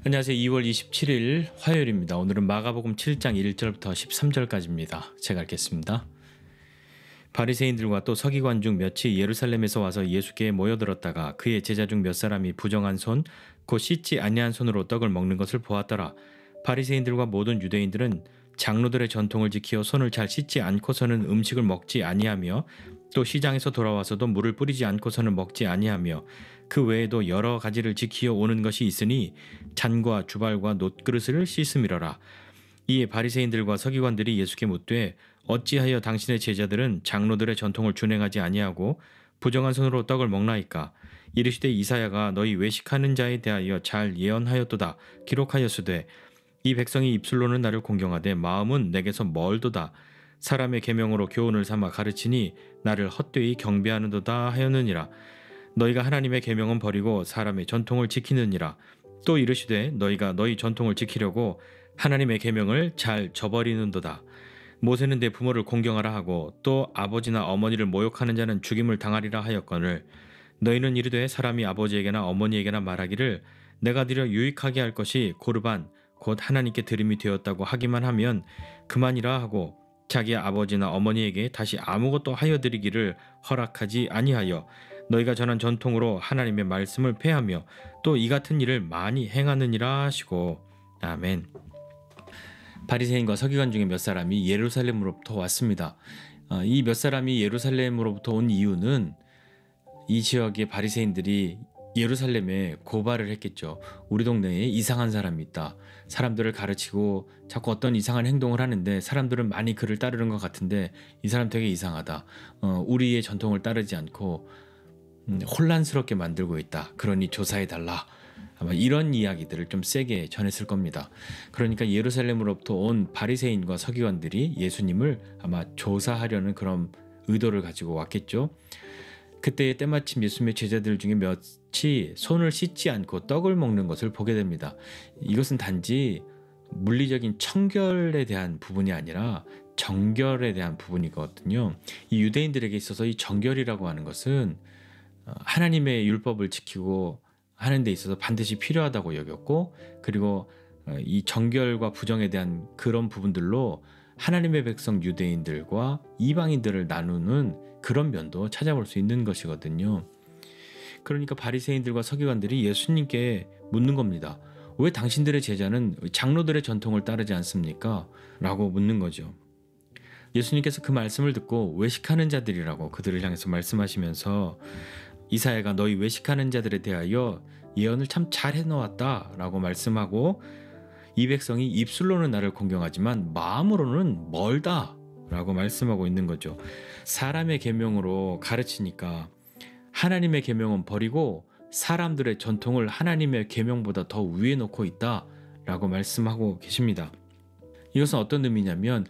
안녕하세요. 2월 27일 화요일입니다. 오늘은 마가복음 7장 1절부터 13절까지입니다. 제가 읽겠습니다. 바리새인들과 또 서기관 중 몇이 예루살렘에서 와서 예수께 모여들었다가 그의 제자 중 몇 사람이 부정한 손, 곧 씻지 아니한 손으로 떡을 먹는 것을 보았더라. 바리새인들과 모든 유대인들은 장로들의 전통을 지키어 손을 잘 씻지 않고서는 음식을 먹지 아니하며 또 시장에서 돌아와서도 물을 뿌리지 않고서는 먹지 아니하며 그 외에도 여러 가지를 지키어 오는 것이 있으니 잔과 주발과 놋그릇을 씻음이러라. 이에 바리새인들과 서기관들이 예수께 묻되 어찌하여 당신의 제자들은 장로들의 전통을 준행하지 아니하고 부정한 손으로 떡을 먹나이까? 이르시되 이사야가 너희 외식하는 자에 대하여 잘 예언하였도다. 기록하였으되 이 백성이 입술로는 나를 공경하되 마음은 내게서 멀도다. 사람의 계명으로 교훈을 삼아 가르치니 나를 헛되이 경배하는도다 하였느니라. 너희가 하나님의 계명은 버리고 사람의 전통을 지키느니라. 또 이르시되 너희가 너희 전통을 지키려고 하나님의 계명을 잘 저버리는도다. 모세는 내 부모를 공경하라 하고 또 아버지나 어머니를 모욕하는 자는 죽임을 당하리라 하였거늘 너희는 이르되 사람이 아버지에게나 어머니에게나 말하기를 내가 드려 유익하게 할 것이 고르반 곧 하나님께 드림이 되었다고 하기만 하면 그만이라 하고 자기 아버지나 어머니에게 다시 아무것도 하여 드리기를 허락하지 아니하여 너희가 전한 전통으로 하나님의 말씀을 폐하며 또 이 같은 일을 많이 행하느니라 하시고. 아멘. 바리새인과 서기관 중에 몇 사람이 예루살렘으로부터 왔습니다. 이 몇 사람이 예루살렘으로부터 온 이유는 이 지역의 바리새인들이 예루살렘에 고발을 했겠죠. 우리 동네에 이상한 사람이 있다. 사람들을 가르치고 자꾸 어떤 이상한 행동을 하는데 사람들은 많이 그를 따르는 것 같은데 이 사람 되게 이상하다. 우리의 전통을 따르지 않고 혼란스럽게 만들고 있다. 그러니 조사해달라. 아마 이런 이야기들을 좀 세게 전했을 겁니다. 그러니까 예루살렘으로부터 온 바리새인과 서기관들이 예수님을 아마 조사하려는 그런 의도를 가지고 왔겠죠. 그때에 때마침 예수님의 제자들 중에 몇이 손을 씻지 않고 떡을 먹는 것을 보게 됩니다. 이것은 단지 물리적인 청결에 대한 부분이 아니라 정결에 대한 부분이거든요. 이 유대인들에게 있어서 이 정결이라고 하는 것은 하나님의 율법을 지키고 하는 데 있어서 반드시 필요하다고 여겼고, 그리고 이 정결과 부정에 대한 그런 부분들로 하나님의 백성 유대인들과 이방인들을 나누는 그런 면도 찾아볼 수 있는 것이거든요. 그러니까 바리새인들과 서기관들이 예수님께 묻는 겁니다. 왜 당신들의 제자는 장로들의 전통을 따르지 않습니까? 라고 묻는 거죠. 예수님께서 그 말씀을 듣고 외식하는 자들이라고 그들을 향해서 말씀하시면서 이사야가 너희 외식하는 자들에 대하여 예언을 참 잘 해놓았다 라고 말씀하고 이 백성이 입술로는 나를 공경하지만 마음으로는 멀다 라고 말씀하고 있는 거죠. 사람의 계명으로 가르치니까 하나님의 계명은 버리고 사람들의 전통을 하나님의 계명보다 더 위에 놓고 있다 라고 말씀하고 계십니다. 이것은 어떤 의미냐면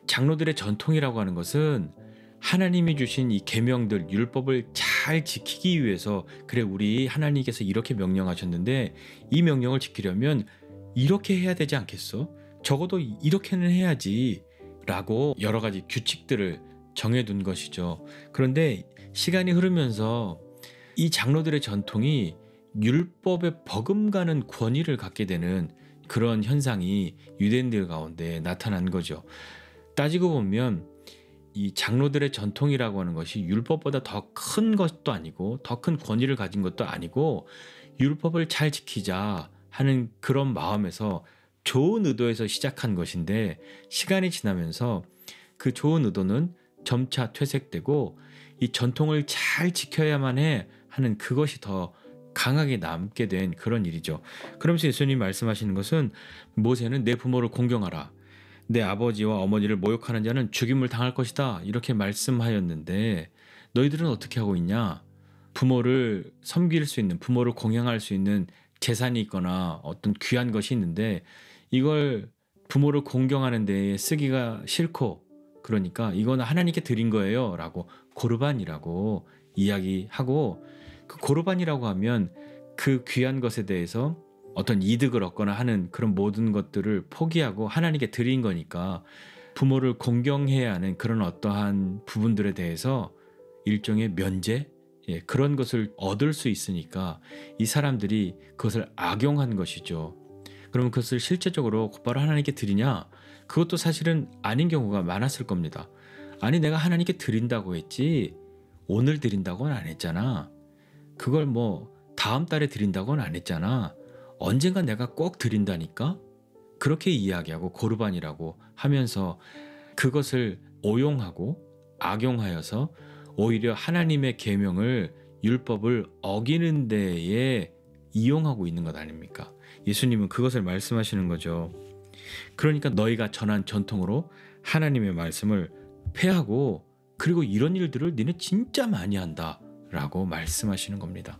장로들의 전통이라고 하는 것은 하나님이 주신 이 계명들 율법을 잘 지키기 위해서, 그래 우리 하나님께서 이렇게 명령하셨는데 이 명령을 지키려면 이렇게 해야 되지 않겠어? 적어도 이렇게는 해야지 라고 여러 가지 규칙들을 정해둔 것이죠. 그런데 시간이 흐르면서 이 장로들의 전통이 율법에 버금가는 권위를 갖게 되는 그런 현상이 유대인들 가운데 나타난 거죠. 따지고 보면 이 장로들의 전통이라고 하는 것이 율법보다 더 큰 것도 아니고 더 큰 권위를 가진 것도 아니고 율법을 잘 지키자 하는 그런 마음에서 좋은 의도에서 시작한 것인데 시간이 지나면서 그 좋은 의도는 점차 퇴색되고 이 전통을 잘 지켜야만 해 하는 그것이 더 강하게 남게 된 그런 일이죠. 그러면서 예수님이 말씀하시는 것은 모세는 내 부모를 공경하라. 내 아버지와 어머니를 모욕하는 자는 죽임을 당할 것이다. 이렇게 말씀하였는데 너희들은 어떻게 하고 있냐? 부모를 섬길 수 있는, 부모를 공경할 수 있는 재산이 있거나 어떤 귀한 것이 있는데 이걸 부모를 공경하는 데에 쓰기가 싫고, 그러니까 이거는 하나님께 드린 거예요 라고 고르반이라고 이야기하고, 그 고르반이라고 하면 그 귀한 것에 대해서 어떤 이득을 얻거나 하는 그런 모든 것들을 포기하고 하나님께 드린 거니까 부모를 공경해야 하는 그런 어떠한 부분들에 대해서 일종의 면제, 그런 것을 얻을 수 있으니까 이 사람들이 그것을 악용한 것이죠. 그러면 그것을 실제적으로 곧바로 하나님께 드리냐? 그것도 사실은 아닌 경우가 많았을 겁니다. 아니 내가 하나님께 드린다고 했지 오늘 드린다고는 안 했잖아. 그걸 뭐 다음 달에 드린다고는 안 했잖아. 언젠가 내가 꼭 드린다니까? 그렇게 이야기하고 고르반이라고 하면서 그것을 오용하고 악용하여서 오히려 하나님의 계명을 율법을 어기는 데에 이용하고 있는 것 아닙니까? 예수님은 그것을 말씀하시는 거죠. 그러니까 너희가 전한 전통으로 하나님의 말씀을 폐하고 그리고 이런 일들을 니네 진짜 많이 한다 라고 말씀하시는 겁니다.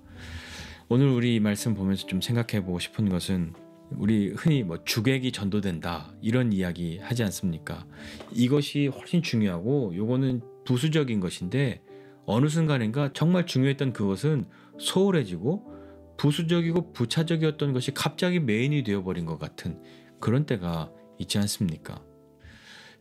오늘 우리 말씀 보면서 좀 생각해 보고 싶은 것은 우리 흔히 뭐 주객이 전도된다 이런 이야기 하지 않습니까? 이것이 훨씬 중요하고 요거는 부수적인 것인데 어느 순간인가 정말 중요했던 그것은 소홀해지고 부수적이고 부차적이었던 것이 갑자기 메인이 되어버린 것 같은 그런 때가 있지 않습니까?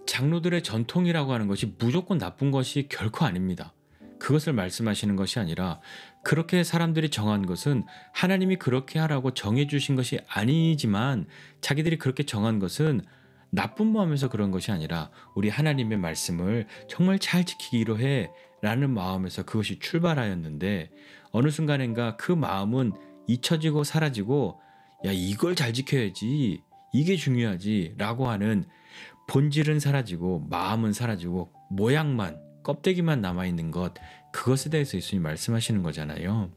장로들의 전통이라고 하는 것이 무조건 나쁜 것이 결코 아닙니다. 그것을 말씀하시는 것이 아니라 그렇게 사람들이 정한 것은 하나님이 그렇게 하라고 정해주신 것이 아니지만 자기들이 그렇게 정한 것은 나쁜 마음에서 그런 것이 아니라 우리 하나님의 말씀을 정말 잘 지키기로 해 라는 마음에서 그것이 출발하였는데 어느 순간인가 그 마음은 잊혀지고 사라지고 야 이걸 잘 지켜야지 이게 중요하지 라고 하는 본질은 사라지고 마음은 사라지고 모양만 껍데기만 남아있는 것 그것에 대해서 예수님이 말씀하시는 거잖아요.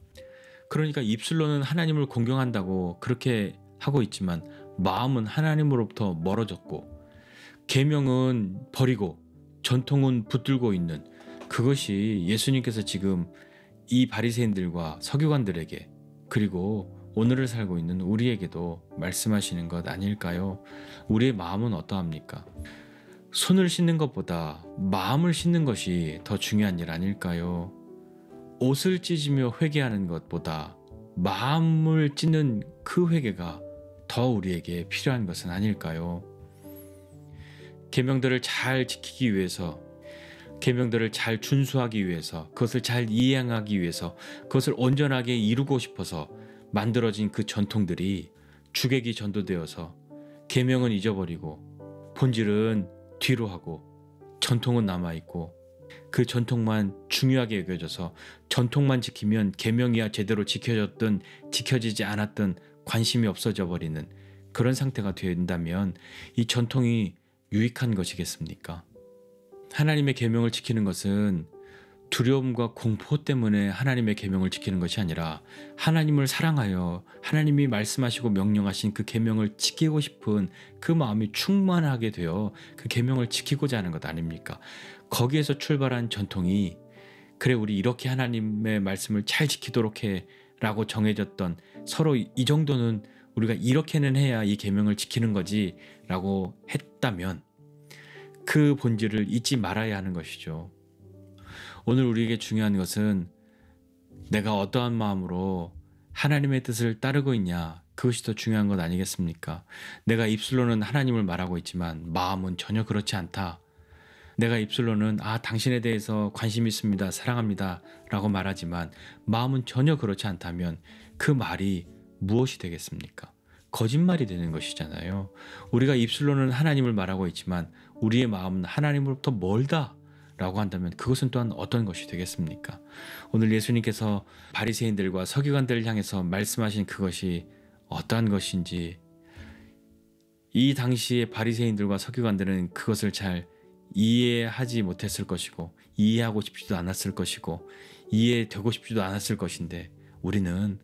그러니까 입술로는 하나님을 공경한다고 그렇게 하고 있지만 마음은 하나님으로부터 멀어졌고 계명은 버리고 전통은 붙들고 있는 그것이 예수님께서 지금 이 바리새인들과 서기관들에게 그리고 오늘을 살고 있는 우리에게도 말씀하시는 것 아닐까요? 우리의 마음은 어떠합니까? 손을 씻는 것보다 마음을 씻는 것이 더 중요한 일 아닐까요? 옷을 찢으며 회개하는 것보다 마음을 찢는 그 회개가 더 우리에게 필요한 것은 아닐까요? 계명들을 잘 지키기 위해서 계명들을 잘 준수하기 위해서 그것을 잘 이행하기 위해서 그것을 온전하게 이루고 싶어서 만들어진 그 전통들이 주객이 전도되어서 계명은 잊어버리고 본질은 뒤로 하고 전통은 남아있고 그 전통만 중요하게 여겨져서 전통만 지키면 계명이야 제대로 지켜졌든 지켜지지 않았든 관심이 없어져 버리는 그런 상태가 된다면 이 전통이 유익한 것이겠습니까? 하나님의 계명을 지키는 것은 두려움과 공포 때문에 하나님의 계명을 지키는 것이 아니라 하나님을 사랑하여 하나님이 말씀하시고 명령하신 그 계명을 지키고 싶은 그 마음이 충만하게 되어 그 계명을 지키고자 하는 것 아닙니까? 거기에서 출발한 전통이 그래 우리 이렇게 하나님의 말씀을 잘 지키도록 해 라고 정해졌던 서로 이 정도는 우리가 이렇게는 해야 이 계명을 지키는 거지 라고 했다면 그 본질을 잊지 말아야 하는 것이죠. 오늘 우리에게 중요한 것은 내가 어떠한 마음으로 하나님의 뜻을 따르고 있냐 그것이 더 중요한 것 아니겠습니까? 내가 입술로는 하나님을 말하고 있지만 마음은 전혀 그렇지 않다. 내가 입술로는 당신에 대해서 관심 있습니다 사랑합니다 라고 말하지만 마음은 전혀 그렇지 않다면 그 말이 무엇이 되겠습니까? 거짓말이 되는 것이잖아요. 우리가 입술로는 하나님을 말하고 있지만 우리의 마음은 하나님으로부터 멀다 라고 한다면 그것은 또한 어떤 것이 되겠습니까? 오늘 예수님께서 바리새인들과 서기관들을 향해서 말씀하신 그것이 어떠한 것인지 이 당시에 바리새인들과 서기관들은 그것을 잘 이해하지 못했을 것이고 이해하고 싶지도 않았을 것이고 이해되고 싶지도 않았을 것인데 우리는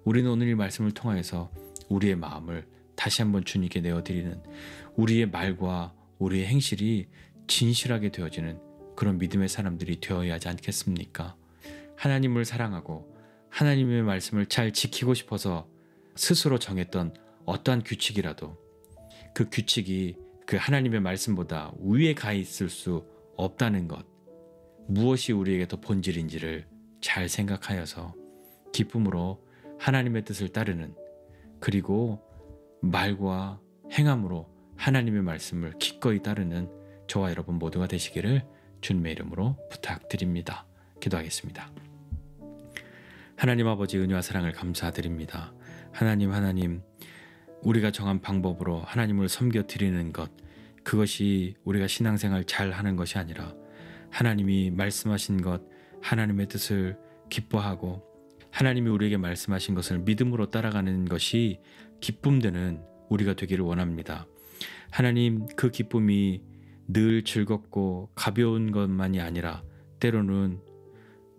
오늘 이 말씀을 통하여서 우리의 마음을 다시 한번 주님께 내어드리는 우리의 말과 우리의 행실이 진실하게 되어지는 그런 믿음의 사람들이 되어야 하지 않겠습니까? 하나님을 사랑하고 하나님의 말씀을 잘 지키고 싶어서 스스로 정했던 어떠한 규칙이라도 그 규칙이 그 하나님의 말씀보다 위에 가 있을 수 없다는 것, 무엇이 우리에게 더 본질인지를 잘 생각하여서 기쁨으로 하나님의 뜻을 따르는 그리고 말과 행함으로 하나님의 말씀을 기꺼이 따르는 저와 여러분 모두가 되시기를 주님의 이름으로 부탁드립니다. 기도하겠습니다. 하나님 아버지 은혜와 사랑을 감사드립니다. 하나님 우리가 정한 방법으로 하나님을 섬겨 드리는 것, 그것이 우리가 신앙생활 잘 하는 것이 아니라 하나님이 말씀하신 것, 하나님의 뜻을 기뻐하고 하나님이 우리에게 말씀하신 것을 믿음으로 따라가는 것이 기쁨되는 우리가 되기를 원합니다. 하나님, 그 기쁨이 늘 즐겁고 가벼운 것만이 아니라 때로는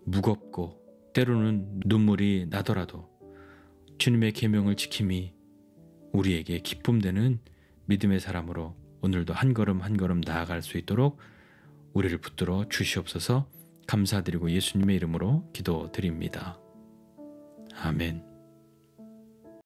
무겁고 때로는 눈물이 나더라도 주님의 계명을 지킴이 우리에게 기쁨되는 믿음의 사람으로 오늘도 한 걸음 한 걸음 나아갈 수 있도록 우리를 붙들어 주시옵소서. 감사드리고 예수님의 이름으로 기도드립니다. 아멘.